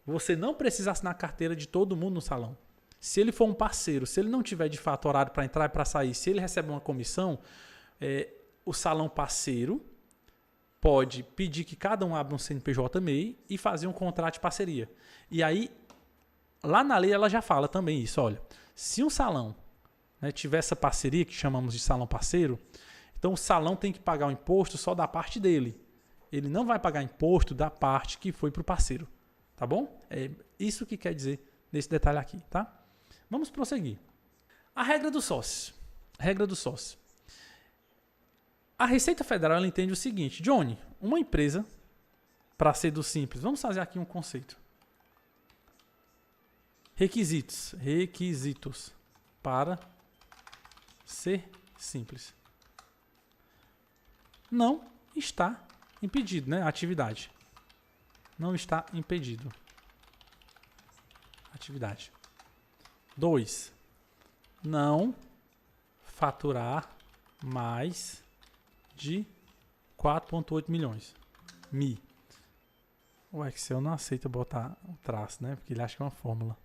Você não precisa assinar carteira de todo mundo no salão. Se ele for um parceiro, se ele não tiver de fato horário para entrar e para sair, se ele recebe uma comissão, o salão parceiro pode pedir que cada um abra um CNPJ MEI e fazer um contrato de parceria. E aí, lá na lei ela já fala também isso. Olha, se um salão, né, tiver essa parceria, que chamamos de salão parceiro, então o salão tem que pagar o imposto só da parte dele. Ele não vai pagar imposto da parte que foi para o parceiro. Tá bom? É isso que quer dizer nesse detalhe aqui, tá? Vamos prosseguir. A regra do sócio. Regra do sócio. A Receita Federal ela entende o seguinte, Johnny, uma empresa, para ser do simples, vamos fazer aqui um conceito. Requisitos para ser simples. Não está impedido, né? Atividade. Não está impedido. Atividade. 2. Não faturar mais de 4,8 milhões. Mi. O Excel não aceita botar um traço, né? Porque ele acha que é uma fórmula.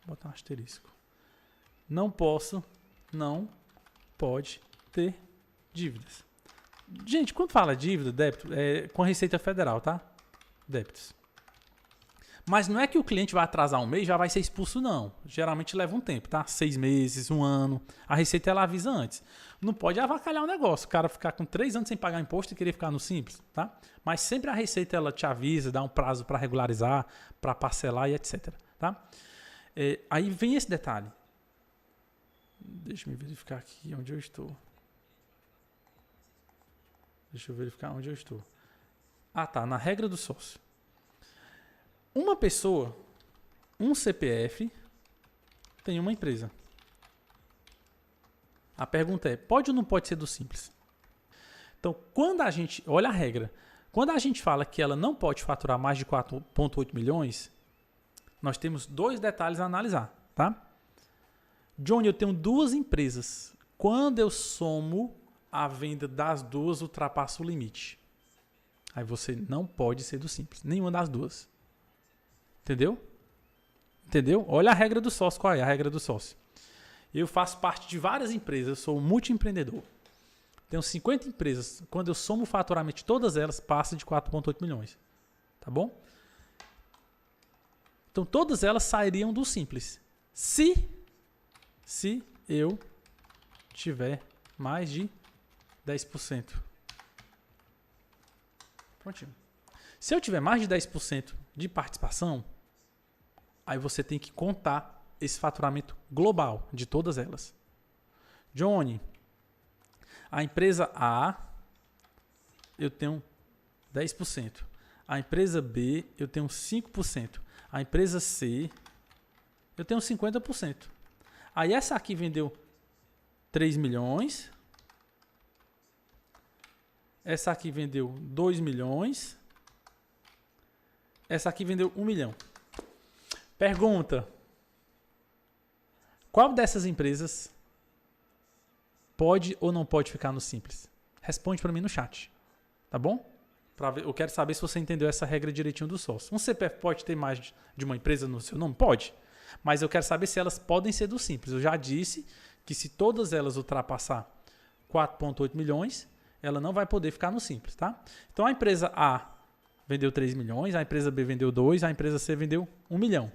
Vou botar um asterisco. Não pode ter dívidas. Gente, quando fala dívida, débito, é com a Receita Federal, tá? Débitos. Mas não é que o cliente vai atrasar um mês e já vai ser expulso, não. Geralmente leva um tempo, tá? 6 meses, 1 ano. A Receita, ela avisa antes. Não pode avacalhar o negócio. O cara ficar com 3 anos sem pagar imposto e querer ficar no Simples, tá? Mas sempre a Receita, ela te avisa, dá um prazo para regularizar, para parcelar e etc, tá? Aí vem esse detalhe. Deixa eu verificar aqui onde eu estou. Deixa eu verificar onde eu estou. Ah, tá. Na regra do sócio. Uma pessoa, um CPF, tem uma empresa. A pergunta é, pode ou não pode ser do Simples? Então, quando a gente... Olha a regra. Quando a gente fala que ela não pode faturar mais de 4,8 milhões, nós temos 2 detalhes a analisar, tá? Johnny, eu tenho 2 empresas. Quando eu somo a venda das 2, ultrapassa o limite. Aí você não pode ser do Simples. Nenhuma das 2. Entendeu? Entendeu? Olha a regra do sócio. Qual é a regra do sócio? Eu faço parte de várias empresas. Eu sou um multiempreendedor. Tenho 50 empresas. Quando eu somo o faturamento de todas elas, passa de 4,8 milhões. Tá bom? Então, todas elas sairiam do Simples. Se eu tiver mais de 10%. Prontinho. Se eu tiver mais de 10% de participação, aí você tem que contar esse faturamento global de todas elas. Johnny, a empresa A, eu tenho 10%. A empresa B, eu tenho 5%. A empresa C, eu tenho 50%. Aí essa aqui vendeu 3 milhões. Essa aqui vendeu 2 milhões. Essa aqui vendeu 1 milhão. Pergunta. Qual dessas empresas pode ou não pode ficar no simples? Responde para mim no chat, tá bom? Eu quero saber se você entendeu essa regra direitinho do sócio. Um CPF pode ter mais de uma empresa no seu nome? Pode. Mas eu quero saber se elas podem ser do simples. Eu já disse que se todas elas ultrapassar 4,8 milhões, ela não vai poder ficar no simples, tá? Então a empresa A vendeu 3 milhões, a empresa B vendeu 2, a empresa C vendeu 1 milhão.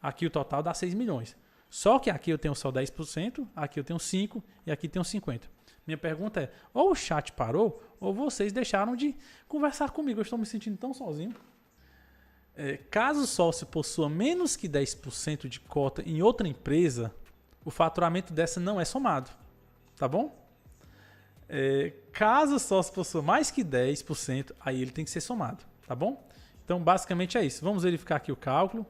Aqui o total dá 6 milhões. Só que aqui eu tenho só 10%, aqui eu tenho 5% e aqui tenho 50%. Minha pergunta é, ou o chat parou, ou vocês deixaram de conversar comigo. Eu estou me sentindo tão sozinho. Caso o sócio possua menos que 10% de cota em outra empresa, o faturamento dessa não é somado. Tá bom? Caso o sócio possua mais que 10%, aí ele tem que ser somado. Tá bom? Então, basicamente é isso. Vamos verificar aqui o cálculo.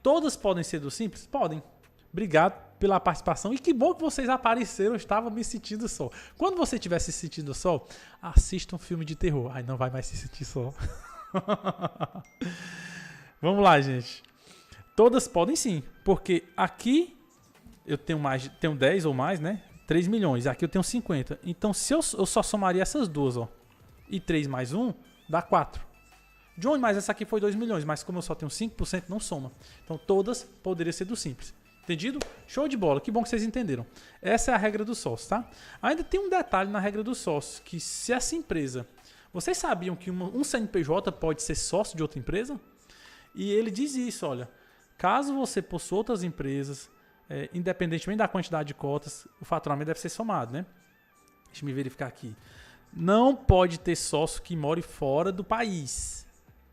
Todas podem ser do simples? Podem. Obrigado pela participação e que bom que vocês apareceram, eu estava me sentindo só. Quando você estiver se sentindo só, assista um filme de terror. Aí não vai mais se sentir só. Vamos lá, gente. Todas podem sim, porque aqui eu tenho 10 ou mais, né? 3 milhões, aqui eu tenho 50. Então se eu só somaria essas duas, ó, e 3 mais 1 dá 4. Johnny, mas essa aqui foi 2 milhões, mas como eu só tenho 5%, não soma. Então todas poderiam ser do simples. Entendido? Show de bola, que bom que vocês entenderam. Essa é a regra do sócio, tá? Ainda tem um detalhe na regra do sócio, que se essa empresa... Vocês sabiam que um CNPJ pode ser sócio de outra empresa? E ele diz isso, olha, caso você possua outras empresas, independentemente da quantidade de cotas, o faturamento deve ser somado, né? Deixa eu me verificar aqui. Não pode ter sócio que more fora do país.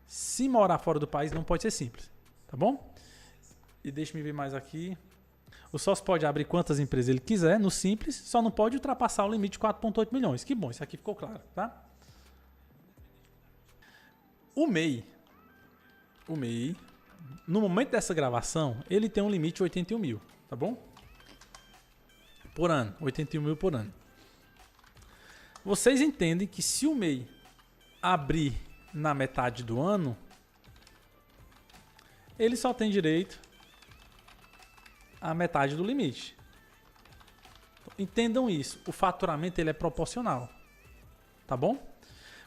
Se morar fora do país, não pode ser simples, tá bom? E deixa eu ver mais aqui. O sócio pode abrir quantas empresas ele quiser no simples, só não pode ultrapassar o limite de 4,8 milhões. Que bom, isso aqui ficou claro, tá? O MEI, no momento dessa gravação, ele tem um limite de 81 mil, tá bom? Por ano, 81 mil por ano. Vocês entendem que se o MEI abrir na metade do ano, ele só tem direito a metade do limite. Entendam isso, o faturamento ele é proporcional, tá bom?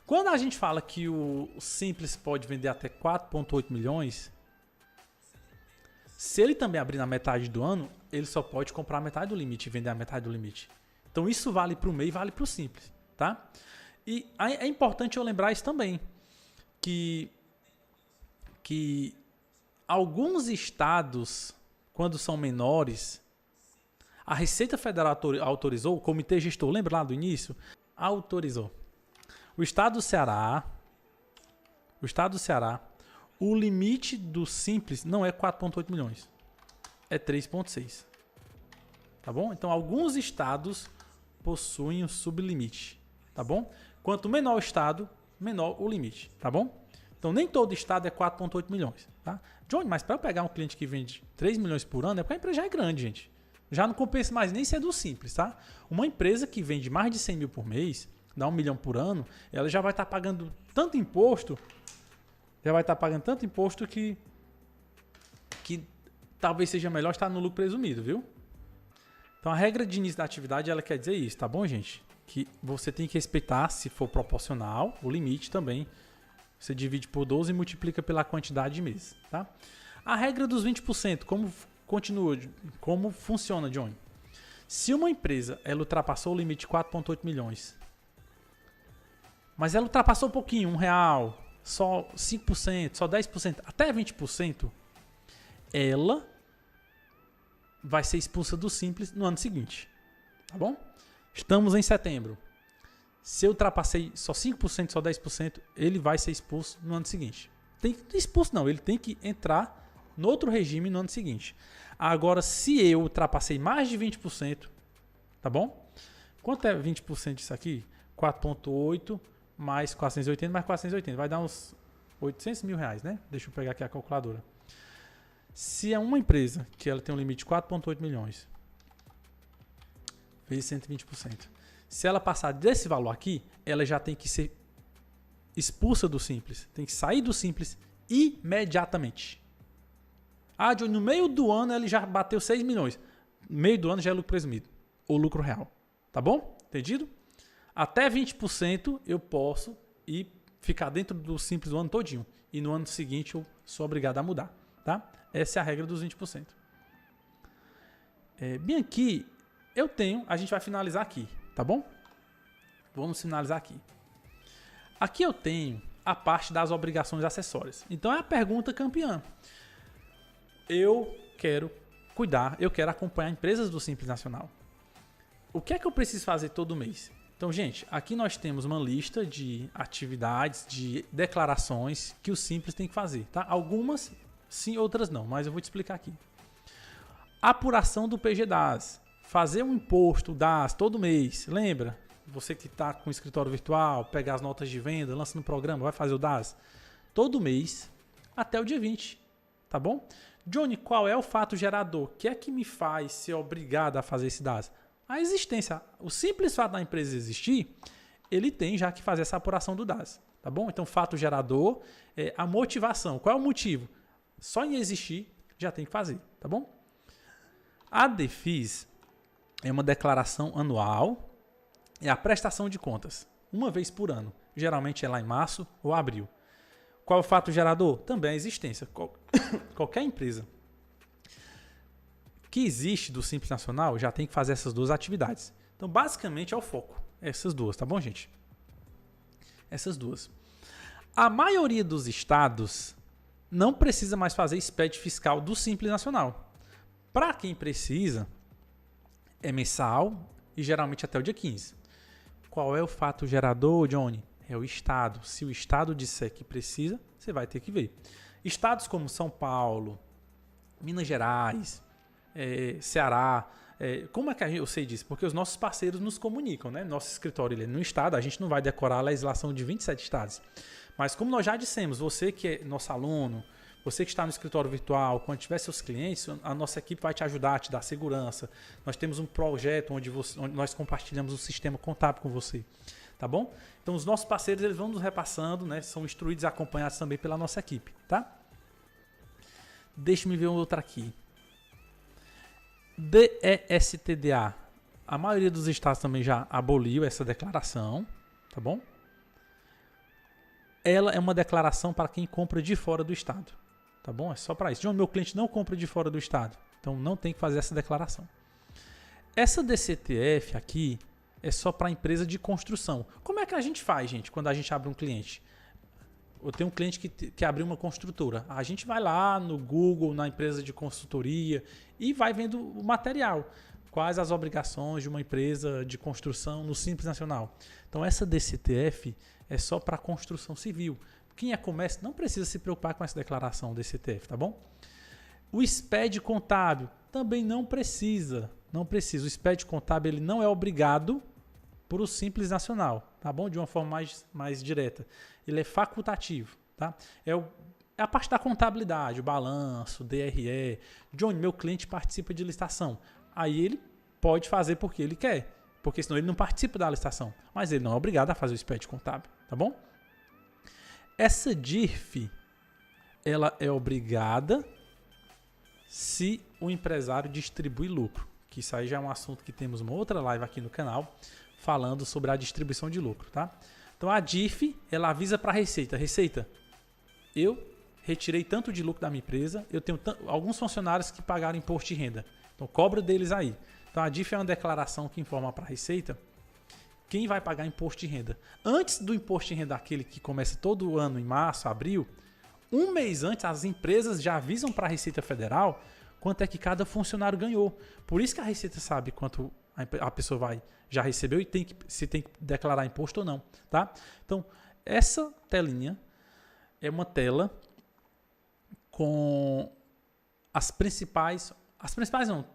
Quando a gente fala que o simples pode vender até 4,8 milhões, se ele também abrir na metade do ano, ele só pode comprar a metade do limite e vender a metade do limite. Então isso vale para o MEI e vale para o simples, tá? E é importante eu lembrar isso também, que alguns estados, quando são menores, a Receita Federal autorizou, o Comitê Gestor, lembra lá do início? Autorizou. O estado do Ceará, o limite do simples não é 4,8 milhões, é 3,6. Tá bom? Então, alguns estados possuem o sublimite, tá bom? Quanto menor o estado, menor o limite, tá bom? Então, nem todo estado é 4,8 milhões, tá? Johnny, mas para eu pegar um cliente que vende 3 milhões por ano, é porque a empresa já é grande, gente. Já não compensa mais nem ser do simples, tá? Uma empresa que vende mais de 100 mil por mês, dá 1 milhão por ano, ela já vai estar pagando tanto imposto, que talvez seja melhor estar no lucro presumido, viu? Então a regra de início da atividade, ela quer dizer isso, tá bom, gente? Que você tem que respeitar, se for proporcional, o limite também. Você divide por 12 e multiplica pela quantidade de meses, tá? A regra dos 20%, como funciona, John? Se uma empresa ela ultrapassou o limite de 4,8 milhões, mas ela ultrapassou um pouquinho, R$1, só 5%, só 10%, até 20%, ela vai ser expulsa do simples no ano seguinte, tá bom? Estamos em setembro. Se eu ultrapassei só 5%, só 10%, ele vai ser expulso no ano seguinte. Ele tem que entrar no outro regime no ano seguinte. Agora, se eu ultrapassei mais de 20%, tá bom? Quanto é 20% disso aqui? 4,8 mais 480 mais 480. Vai dar uns 800 mil reais, né? Deixa eu pegar aqui a calculadora. Se é uma empresa que ela tem um limite de 4,8 milhões, vezes 120%. Se ela passar desse valor aqui, ela já tem que ser expulsa do simples. Tem que sair do simples imediatamente. Ah, no meio do ano ele já bateu 6 milhões. No meio do ano já é lucro presumido. Ou lucro real. Tá bom? Entendido? Até 20% eu posso ir ficar dentro do Simples o ano todinho. E no ano seguinte eu sou obrigado a mudar. Tá? Essa é a regra dos 20%. Bem aqui, a gente vai finalizar aqui. Tá bom? Vamos finalizar aqui. Aqui eu tenho a parte das obrigações acessórias. Então é a pergunta campeã. Eu quero cuidar, eu quero acompanhar empresas do Simples Nacional. O que é que eu preciso fazer todo mês? Então, gente, aqui nós temos uma lista de atividades, de declarações que o Simples tem que fazer, tá? Algumas sim, outras não, mas eu vou te explicar aqui. Apuração do PG-DAS. Fazer um imposto DAS todo mês, lembra? Você que está com o escritório virtual, pegar as notas de venda, lança no programa, vai fazer o DAS. Todo mês, até o dia 20, tá bom? Johnny, qual é o fato gerador? O que é que me faz ser obrigado a fazer esse DAS? A existência. O simples fato da empresa existir, ele tem já que fazer essa apuração do DAS, tá bom? Então, fato gerador é a motivação. Qual é o motivo? Só em existir já tem que fazer, tá bom? A DEFIS é uma declaração anual, é a prestação de contas, uma vez por ano. Geralmente é lá em março ou abril. Qual é o fato gerador? Também a existência. Qualquer empresa que existe do Simples Nacional já tem que fazer essas duas atividades. Então, basicamente, é o foco. Essas duas, tá bom, gente? Essas duas. A maioria dos estados não precisa mais fazer SPED fiscal do Simples Nacional. Para quem precisa, é mensal e geralmente até o dia 15. Qual é o fato gerador, Johnny? É o estado. Se o estado disser que precisa, você vai ter que ver. Estados como São Paulo, Minas Gerais, Ceará. Como é que eu sei disso? Porque os nossos parceiros nos comunicam, né? Nosso escritório ele é no estado, a gente não vai decorar a legislação de 27 estados. Mas como nós já dissemos, você que é nosso aluno, você que está no escritório virtual, quando tiver seus clientes, a nossa equipe vai te ajudar, a te dar segurança. Nós temos um projeto onde nós compartilhamos o sistema contábil com você. Tá bom? Então os nossos parceiros eles vão nos repassando, né? São instruídos e acompanhados também pela nossa equipe, tá? Deixa-me ver outra aqui. DESTDA. A maioria dos estados também já aboliu essa declaração, tá bom? Ela é uma declaração para quem compra de fora do estado, tá bom? É só para isso. Meu cliente não compra de fora do estado, então não tem que fazer essa declaração. Essa DCTF aqui é só para empresa de construção. Como é que a gente faz, gente, quando a gente abre um cliente? Eu tenho um cliente que abriu uma construtora. A gente vai lá no Google, na empresa de consultoria e vai vendo o material. Quais as obrigações de uma empresa de construção no Simples Nacional. Então, essa DCTF é só para construção civil. Quem é comércio não precisa se preocupar com essa declaração DCTF, tá bom? O SPED contábil também não precisa. Não precisa. O SPED contábil ele não é obrigado por o Simples Nacional, tá bom? De uma forma mais direta. Ele é facultativo, tá? É a parte da contabilidade, o balanço, DRE. Johnny, meu cliente participa de licitação. Aí ele pode fazer porque ele quer, porque senão ele não participa da licitação. Mas ele não é obrigado a fazer o SPED contábil, tá bom? Essa DIRF, ela é obrigada se o empresário distribui lucro. Que isso aí já é um assunto que temos uma outra live aqui no canal falando sobre a distribuição de lucro, tá? Então a DIRF, ela avisa para a Receita. Receita, eu retirei tanto de lucro da minha empresa, eu tenho alguns funcionários que pagaram imposto de renda. Então cobra deles aí. Então a DIRF é uma declaração que informa para a Receita quem vai pagar imposto de renda. Antes do imposto de renda aquele que começa todo ano em março, abril, um mês antes as empresas já avisam para a Receita Federal quanto é que cada funcionário ganhou. Por isso que a Receita sabe quanto a pessoa já recebeu e se tem que declarar imposto ou não, tá? Então, essa telinha é uma tela com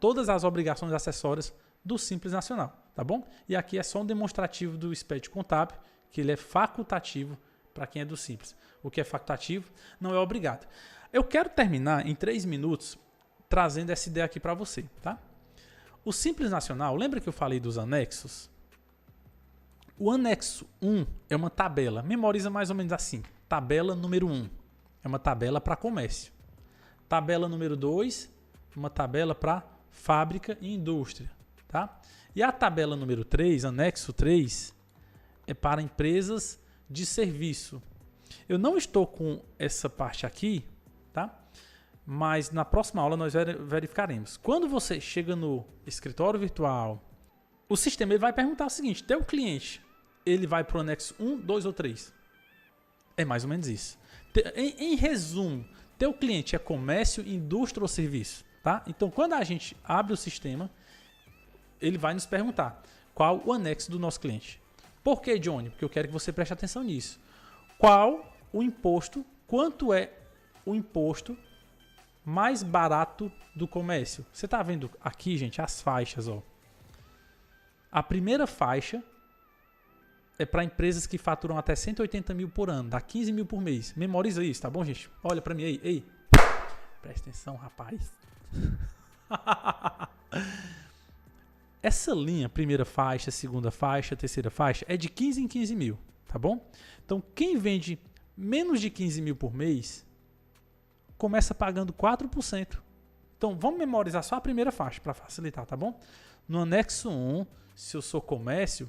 todas as obrigações acessórias do Simples Nacional, tá bom? E aqui é só um demonstrativo do SPED contábil, que ele é facultativo para quem é do Simples. O que é facultativo não é obrigado. Eu quero terminar em 3 minutos trazendo essa ideia aqui para você, tá? O Simples Nacional, lembra que eu falei dos anexos? O anexo 1 é uma tabela, memoriza mais ou menos assim. Tabela número 1 é uma tabela para comércio. Tabela número 2, uma tabela para fábrica e indústria. tá? E a tabela número 3, anexo 3, é para empresas de serviço. Eu não estou com essa parte aqui, tá? Mas na próxima aula nós verificaremos. Quando você chega no escritório virtual, o sistema ele vai perguntar o seguinte: teu cliente, ele vai para o anexo 1, 2 ou 3? É mais ou menos isso. Em resumo, teu cliente é comércio, indústria ou serviço, tá? Então, quando a gente abre o sistema, ele vai nos perguntar qual o anexo do nosso cliente. Por que, Johnny? Porque eu quero que você preste atenção nisso. Qual o imposto, quanto é o imposto mais barato do comércio? Você está vendo aqui, gente, as faixas, ó. A primeira faixa é para empresas que faturam até 180 mil por ano, dá 15 mil por mês. Memoriza isso, tá bom, gente? Olha para mim aí. Ei, presta atenção, rapaz. Essa linha, primeira faixa, segunda faixa, terceira faixa, é de 15 em 15 mil, tá bom? Então, quem vende menos de 15 mil por mês, começa pagando 4%. Então, vamos memorizar só a primeira faixa para facilitar, tá bom? No anexo 1, se eu sou comércio,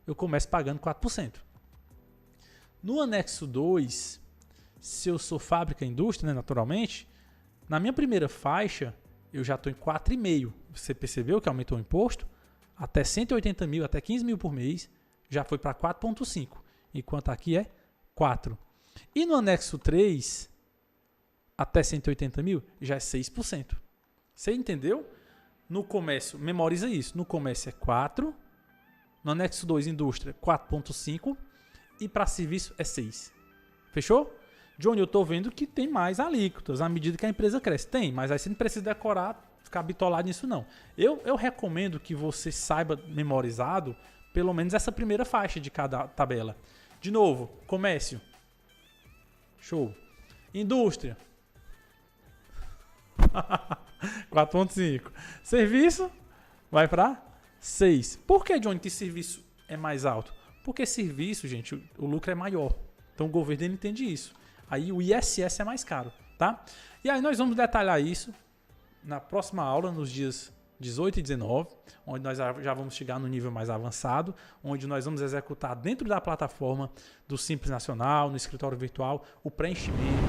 eu começo pagando 4%. No anexo 2, se eu sou fábrica e indústria, né, naturalmente, na minha primeira faixa, eu já estou em 4,5%. Você percebeu que aumentou o imposto? Até 180 mil, até 15 mil por mês, já foi para 4,5%. Enquanto aqui é 4%. E no anexo 3, até 180 mil, já é 6%. Você entendeu? No comércio, memoriza isso. No comércio é 4%. No anexo 2, indústria, 4,5%. E para serviço é 6%. Fechou? Johnny, eu estou vendo que tem mais alíquotas à medida que a empresa cresce. Tem, mas aí você não precisa decorar, ficar bitolado nisso não. Eu recomendo que você saiba memorizado pelo menos essa primeira faixa de cada tabela. De novo, comércio. Show. Indústria. 4,5%. Serviço vai para 6%. Por que, Johnny, que serviço é mais alto? Porque serviço, gente, o lucro é maior. Então o governo ele entende isso. Aí o ISS é mais caro, tá? E aí nós vamos detalhar isso na próxima aula, nos dias 18 e 19, onde nós já vamos chegar no nível mais avançado, onde nós vamos executar dentro da plataforma do Simples Nacional, no escritório virtual, o preenchimento,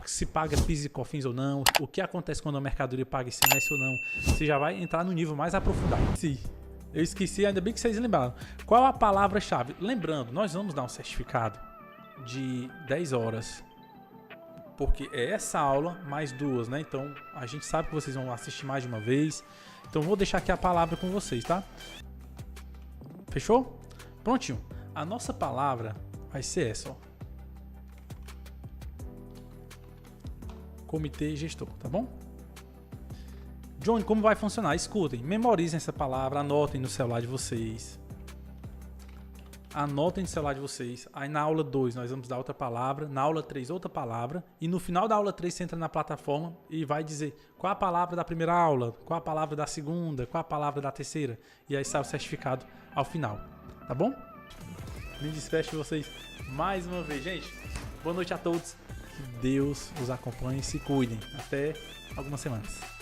se paga PIS e COFINS ou não, o que acontece quando a mercadoria paga ICMS ou não. Você já vai entrar no nível mais aprofundado. Sim. Eu esqueci, ainda bem que vocês lembraram. Qual a palavra-chave? Lembrando, nós vamos dar um certificado de 10 horas, porque é essa aula mais 2, né? Então, a gente sabe que vocês vão assistir mais de uma vez. Então, vou deixar aqui a palavra com vocês, tá? Fechou? Prontinho. A nossa palavra vai ser essa, ó. Comitê gestor, tá bom? Johnny, como vai funcionar? Escutem, memorizem essa palavra, anotem no celular de vocês. Anotem no celular de vocês. Aí na aula 2 nós vamos dar outra palavra, na aula 3 outra palavra, e no final da aula 3 você entra na plataforma e vai dizer qual a palavra da primeira aula, qual a palavra da segunda, qual a palavra da terceira, e aí sai o certificado ao final, tá bom? Me despeço de vocês mais uma vez, gente. Boa noite a todos, que Deus os acompanhe e se cuidem. Até algumas semanas.